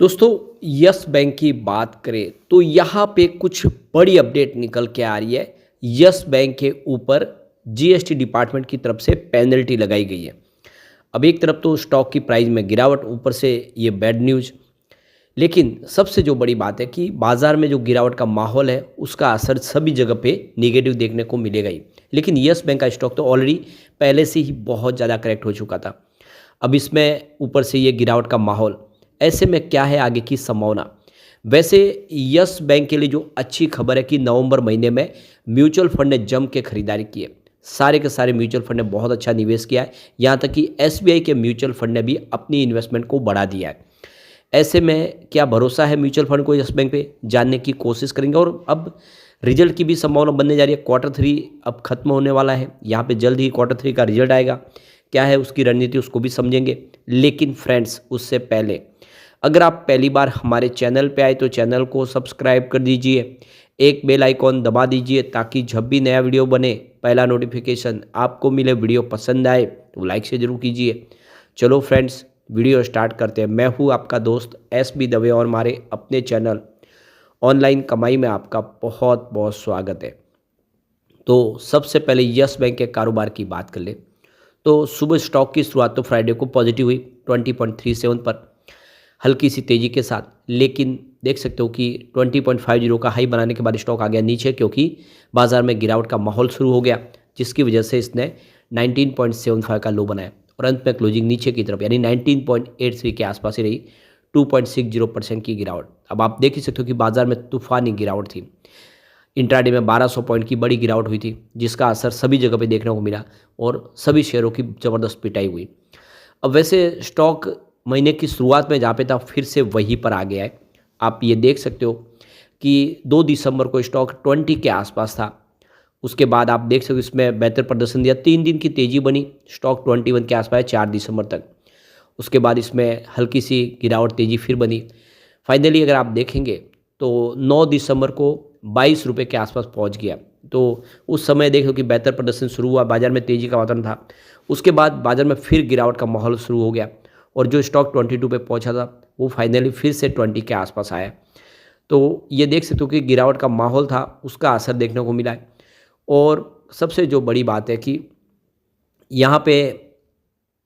दोस्तों, yes bank की बात करें तो यहाँ पे कुछ बड़ी अपडेट निकल के आ रही है। यस बैंक के ऊपर जीएसटी डिपार्टमेंट की तरफ से पेनल्टी लगाई गई है। अब एक तरफ तो स्टॉक की प्राइस में गिरावट, ऊपर से ये बैड न्यूज़। लेकिन सबसे जो बड़ी बात है कि बाजार में जो गिरावट का माहौल है उसका असर सभी जगह पे नेगेटिव देखने को मिलेगा ही। लेकिन यस बैंक का स्टॉक तो ऑलरेडी पहले से ही बहुत ज़्यादा करेक्ट हो चुका था। अब इसमें ऊपर से ये गिरावट का माहौल, ऐसे में क्या है आगे की संभावना? वैसे यस बैंक के लिए जो अच्छी खबर है कि नवंबर महीने में म्यूचुअल फंड ने जम के खरीदारी की है। सारे के सारे म्यूचुअल फंड ने बहुत अच्छा निवेश किया है। यहाँ तक कि एसबीआई के म्यूचुअल फंड ने भी अपनी इन्वेस्टमेंट को बढ़ा दिया है। ऐसे में क्या भरोसा है म्यूचुअल फंड को यस बैंक पे, जानने की कोशिश करेंगे। और अब रिजल्ट की भी संभावना बनने जा रही है। क्वार्टर 3 अब खत्म होने वाला है, यहाँ पे जल्द ही क्वार्टर 3 का रिजल्ट आएगा। क्या है उसकी रणनीति, उसको भी समझेंगे। लेकिन फ्रेंड्स, उससे पहले अगर आप पहली बार हमारे चैनल पे आए तो चैनल को सब्सक्राइब कर दीजिए, एक बेल आइकॉन दबा दीजिए ताकि जब भी नया वीडियो बने पहला नोटिफिकेशन आपको मिले। वीडियो पसंद आए तो लाइक से जरूर कीजिए। चलो फ्रेंड्स, वीडियो स्टार्ट करते हैं। मैं हूँ आपका दोस्त एस.बी. दवे और हमारे अपने चैनल ऑनलाइन कमाई में आपका बहुत बहुत स्वागत है। तो सबसे पहले यस बैंक के कारोबार की बात कर ले तो सुबह स्टॉक की शुरुआत तो फ्राइडे को पॉजिटिव हुई 20.37 पर, हल्की सी तेज़ी के साथ। लेकिन देख सकते हो कि 20.50 का हाई बनाने के बाद स्टॉक आ गया नीचे, क्योंकि बाजार में गिरावट का माहौल शुरू हो गया, जिसकी वजह से इसने 19.75 का लो बनाया और अंत में क्लोजिंग नीचे की तरफ यानी 19.83 के आसपास ही रही। 2.60% की गिरावट। अब आप देख ही सकते हो कि बाजार में तूफानी गिरावट थी। इंट्राडे में 1200 पॉइंट की बड़ी गिरावट हुई थी, जिसका असर सभी जगह पे देखने को मिला और सभी शेयरों की ज़बरदस्त पिटाई हुई। अब वैसे स्टॉक महीने की शुरुआत में जहाँ पे था फिर से वहीं पर आ गया है। आप ये देख सकते हो कि 2 दिसंबर को स्टॉक 20 के आसपास था। उसके बाद आप देख सकते हो इसमें बेहतर प्रदर्शन दिया, 3 दिन की तेज़ी बनी, स्टॉक 21 के आसपास 4 दिसंबर तक। उसके बाद इसमें हल्की सी गिरावट, तेज़ी फिर बनी। फाइनली अगर आप देखेंगे तो 9 दिसंबर को 22 रुपये के आसपास पहुंच गया। तो उस समय देखो कि बेहतर प्रदर्शन शुरू हुआ, बाजार में तेज़ी का वातावरण था। उसके बाद बाजार में फिर गिरावट का माहौल शुरू हो गया और जो स्टॉक 22 पे पहुंचा था वो फाइनली फिर से 20 के आसपास आया। तो ये देख सकते हो कि गिरावट का माहौल था, उसका असर देखने को मिला है। और सबसे जो बड़ी बात है कि यहाँ पे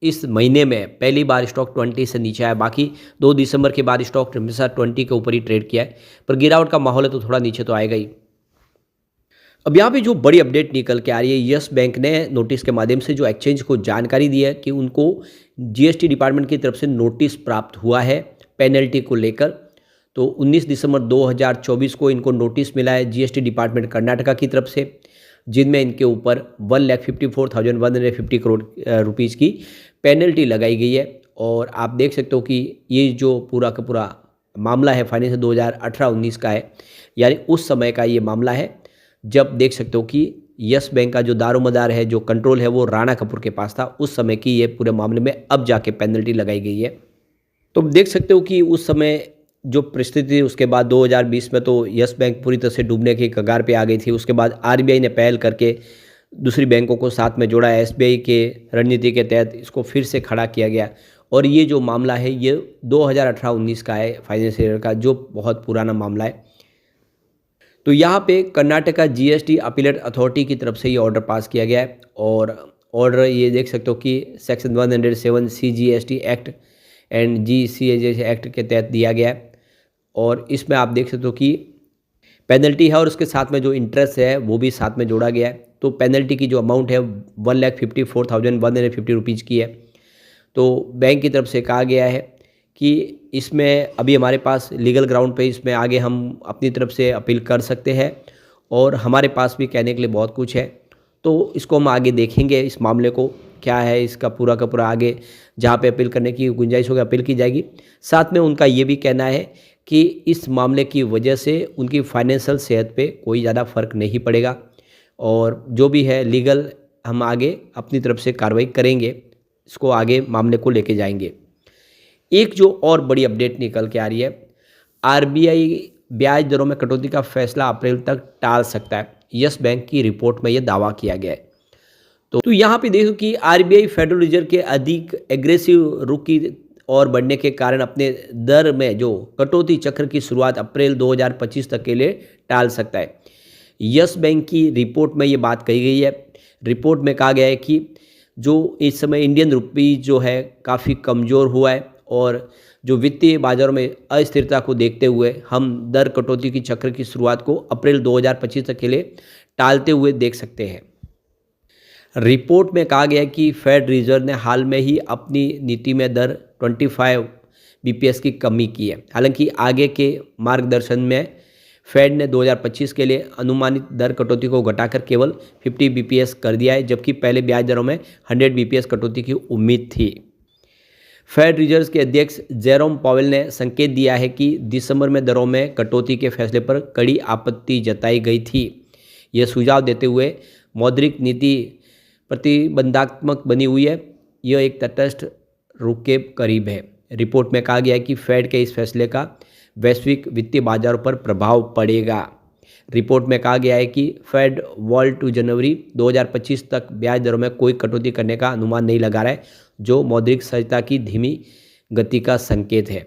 इस महीने में पहली बार स्टॉक 20 से नीचे आया। बाकी 2 दिसंबर के बाद स्टॉक हमेशा 20 के ऊपर ही ट्रेड किया है, पर गिरावट का माहौल है तो थोड़ा नीचे तो आएगा ही। अब यहाँ पे जो बड़ी अपडेट निकल के आ रही है, यस बैंक ने नोटिस के माध्यम से जो एक्सचेंज को जानकारी दी है कि उनको जीएसटी डिपार्टमेंट की तरफ से नोटिस प्राप्त हुआ है पेनल्टी को लेकर। तो 19 दिसंबर 2024 को इनको नोटिस मिला है जीएसटी डिपार्टमेंट कर्नाटका की तरफ से, जिनमें इनके ऊपर 1,54,150 करोड़ रुपीज़ की पेनल्टी लगाई गई है। और आप देख सकते हो कि ये जो पूरा का पूरा मामला है फाइनेंस 2018-19 का है, यानी उस समय का ये मामला है जब देख सकते हो कि यस बैंक का जो दारोमदार है, जो कंट्रोल है, वो राणा कपूर के पास था। उस समय की ये पूरे मामले में अब जाके पेनल्टी लगाई गई है। तो देख सकते हो कि उस समय जो परिस्थिति थी, उसके बाद 2020 में तो यस बैंक पूरी तरह से डूबने की कगार पे आ गई थी। उसके बाद आरबीआई ने पहल करके दूसरी बैंकों को साथ में जोड़ा। एसबीआई के रणनीति के तहत इसको फिर से खड़ा किया गया और ये जो मामला है ये 2018-19 का है, फाइनेंशियल ईयर का, जो बहुत पुराना मामला है। तो यहाँ पे कर्नाटका जीएसटी अपीलेट अथॉरिटी की तरफ से ये ऑर्डर पास किया गया है और ऑर्डर ये देख सकते हो कि section 107 CGST act and GCST act के तहत दिया गया है। और इसमें आप देख सकते हो कि पेनल्टी है और उसके साथ में जो इंटरेस्ट है वो भी साथ में जोड़ा गया है। तो पेनल्टी की जो अमाउंट है 1,54,150 रुपीज़ की है। तो बैंक की तरफ से कहा गया है कि इसमें अभी हमारे पास लीगल ग्राउंड पे इसमें आगे हम अपनी तरफ से अपील कर सकते हैं और हमारे पास भी कहने के लिए बहुत कुछ है। तो इसको हम आगे देखेंगे, इस मामले को क्या है, इसका पूरा का पूरा आगे जहाँ पे अपील करने की गुंजाइश होगी अपील की जाएगी। साथ में उनका ये भी कहना है कि इस मामले की वजह से उनकी फाइनेंशियल सेहत पे कोई ज़्यादा फर्क नहीं पड़ेगा और जो भी है लीगल हम आगे अपनी तरफ से कार्रवाई करेंगे, इसको आगे मामले को लेके जाएंगे। एक जो और बड़ी अपडेट निकल के आ रही है, आरबीआई ब्याज दरों में कटौती का फैसला अप्रैल तक टाल सकता है। यस बैंक की रिपोर्ट में यह दावा किया गया है। तो यहाँ पे देखो कि आरबीआई फेडरल रिजर्व के अधिक एग्रेसिव रुख की और बढ़ने के कारण अपने दर में जो कटौती चक्र की शुरुआत अप्रैल 2025 तक के लिए टाल सकता है। यस बैंक की रिपोर्ट में ये बात कही गई है। रिपोर्ट में कहा गया है कि जो इस समय इंडियन रुपी जो है काफ़ी कमज़ोर हुआ है और जो वित्तीय बाजारों में अस्थिरता को देखते हुए हम दर कटौती की चक्र की शुरुआत को अप्रैल 2025 तक के लिए टालते हुए देख सकते हैं। रिपोर्ट में कहा गया है कि फेड रिजर्व ने हाल में ही अपनी नीति में दर 25 बीपीएस की कमी की है। हालांकि आगे के मार्गदर्शन में फेड ने 2025 के लिए अनुमानित दर कटौती को घटाकर केवल 50 बीपीएस कर दिया है, जबकि पहले ब्याज दरों में 100 बीपीएस कटौती की उम्मीद थी। फेड रिजर्व के अध्यक्ष जेरोम पावेल ने संकेत दिया है कि दिसंबर में दरों में कटौती के फैसले पर कड़ी आपत्ति जताई गई थी। यह सुझाव देते हुए मौद्रिक नीति प्रतिबंधात्मक बनी हुई है, यह एक तटस्थ रुख के करीब है। रिपोर्ट में कहा गया है कि फेड के इस फैसले का वैश्विक वित्तीय बाजारों पर प्रभाव पड़ेगा। रिपोर्ट में कहा गया है कि फेड वर्ल्ड टू जनवरी 2025 तक ब्याज दरों में कोई कटौती करने का अनुमान नहीं लगा रहा है, जो मौद्रिक सहजता की धीमी गति का संकेत है।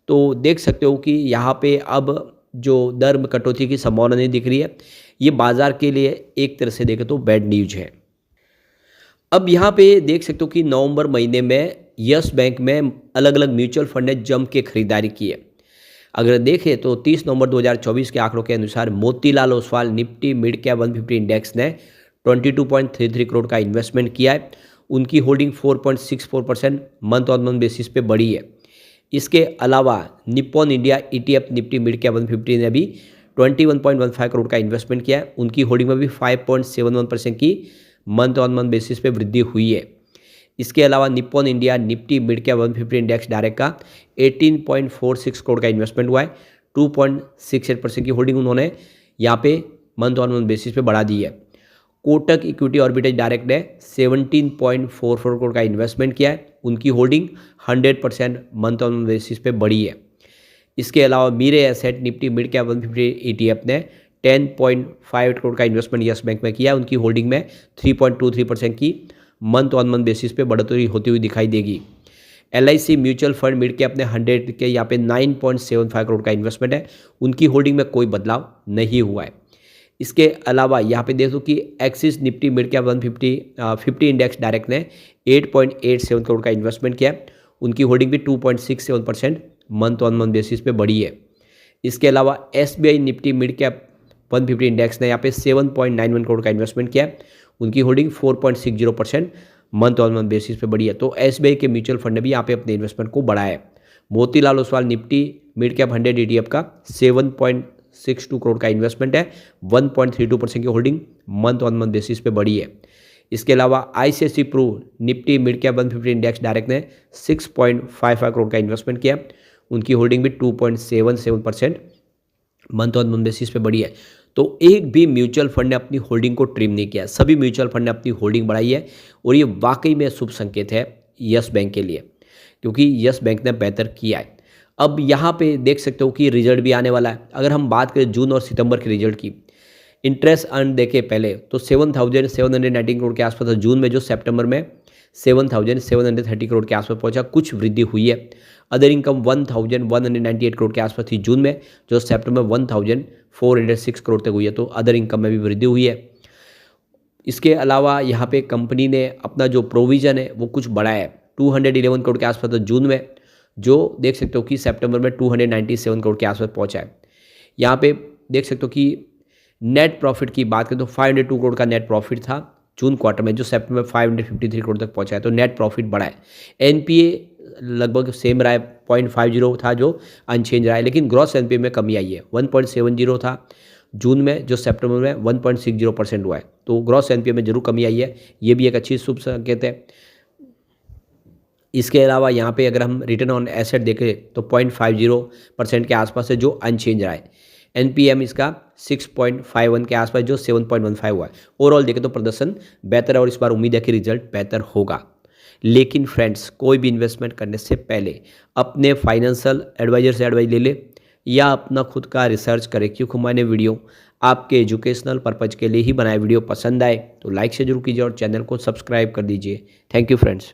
तो देख सकते हो कि यहाँ पे अब जो दर में कटौती की संभावना नहीं दिख रही है, ये बाजार के लिए एक तरह से देखें तो बैड न्यूज है। अब यहाँ पे देख सकते हो कि नवंबर महीने में यस बैंक में अलग अलग म्यूचुअल फंड ने जम के खरीदारी की है। अगर देखें तो 30 नवंबर 2024 के आंकड़ों के अनुसार Motilal Oswal Nifty mid cap 150 index ने 22.33 करोड़ का इन्वेस्टमेंट किया है। उनकी holding 4.64% month on month basis पे बढ़ी है। इसके अलावा Nippon India ETF Nifty mid cap 150 ने भी 21.15 करोड़ का इन्वेस्टमेंट किया है। उनकी होल्डिंग में भी 5.71% की मंथ ऑन मंथ बेसिस पे वृद्धि हुई है। इसके अलावा Nippon India Nifty mid cap 150 index direct का 18.46 करोड़ का इन्वेस्टमेंट हुआ है। 2.68% की होल्डिंग उन्होंने यहाँ पे मंथ ऑन मंथ बेसिस पे बढ़ा दी है। कोटक इक्विटी ऑर्बिटेज डायरेक्ट ने 17.44 करोड़ का इन्वेस्टमेंट किया है। उनकी holding 100% month on month basis पे बढ़ी है। इसके अलावा Mirae asset Nifty mid cap 150 ETF ने 10.58 करोड़ का इन्वेस्टमेंट यस बैंक में किया है। उनकी होल्डिंग में 3.23% की मंथ ऑन मंथ बेसिस पे बढ़ोतरी होती हुई दिखाई देगी। LIC mutual fund mid cap ने 100 के यहाँ पे 9.75 करोड़ का इन्वेस्टमेंट है। उनकी होल्डिंग में कोई बदलाव नहीं हुआ है। इसके अलावा यहाँ पे देखो कि axis Nifty mid cap 150 index direct ने 8.87 करोड़ का इन्वेस्टमेंट किया। उनकी होल्डिंग भी 2.67% मंथ ऑन मंथ बेसिस पे बढ़ी है। इसके अलावा SBI Nifty mid cap 150 index ने यहाँ पे 7.91 करोड़ का इन्वेस्टमेंट किया। उनकी holding 4.60% month on month basis पे बढ़ी है। तो SBI के म्यूचुअल फंड ने भी यहाँ पे अपने इन्वेस्टमेंट को बढ़ाया है। Motilal Oswal Nifty mid cap 100 ETF का 7.62 करोड़ का इन्वेस्टमेंट है। 1.32% की holding month on month basis पे बढ़ी है। इसके अलावा ICICI Pru Nifty mid cap 150 index direct ने 6.55 करोड़ का इन्वेस्टमेंट किया। उनकी होल्डिंग भी 2.77% मंथ ऑन मंथ बेसिस पे बढ़ी है। तो एक भी म्यूचुअल फंड ने अपनी होल्डिंग को ट्रिम नहीं किया, सभी म्यूचुअल फंड ने अपनी होल्डिंग बढ़ाई है और ये वाकई में शुभ संकेत है यस बैंक के लिए, क्योंकि यस बैंक ने बेहतर किया है। अब यहाँ पे देख सकते हो कि रिजल्ट भी आने वाला है। अगर हम बात करें जून और सितंबर के रिजल्ट की, इंटरेस्ट अर्न देखे पहले तो 7,719 करोड़ के आसपास था जून में, जो सितंबर में 7,730 करोड़ के आसपास पहुंचा, कुछ वृद्धि हुई है। अदर इनकम 1,198 करोड़ के आसपास थी जून में, जो सितंबर में 1,406 करोड़ तक हुई है। तो अदर इनकम में भी वृद्धि हुई है। इसके अलावा यहाँ पे कंपनी ने अपना जो प्रोविजन है वो कुछ बढ़ाया है। 211 करोड़ के आसपास था जून में, जो देख सकते हो कि सितंबर में 297 करोड़ के आसपास पहुँचा है। यहाँ पे देख सकते हो कि नेट प्रॉफिट की बात करें तो 502 करोड़ का नेट प्रॉफिट था जून क्वार्टर में, जो सितंबर में 553 करोड़ तक पहुंचा है। तो नेट प्रॉफिट बढ़ा है। NPA लगभग सेम रहा है, 0.50 था जो अनचेंज रहा है, लेकिन ग्रॉस NPA में कमी आई है। 1.70 था जून में, जो सितंबर में 1.60% हुआ है। तो ग्रॉस NPA में जरूर कमी आई है, ये भी एक अच्छी शुभ संकेत है। इसके अलावा यहाँ पे अगर हम रिटर्न ऑन एसेट देखें तो 0.50% के आसपास है, जो अनचेंज रहा है। NPM इसका 6.51 के आसपास, जो 7.15 हुआ है। ओवरऑल देखें तो प्रदर्शन बेहतर है और इस बार उम्मीद है कि रिजल्ट बेहतर होगा। लेकिन फ्रेंड्स, कोई भी इन्वेस्टमेंट करने से पहले अपने फाइनेंशियल एडवाइजर से एडवाइस ले ले या अपना खुद का रिसर्च करें, क्योंकि मैंने वीडियो आपके एजुकेशनल पर्पज़ के लिए ही बनाया। वीडियो पसंद आए तो लाइक से जरूर कीजिए और चैनल को सब्सक्राइब कर दीजिए। Thank you friends.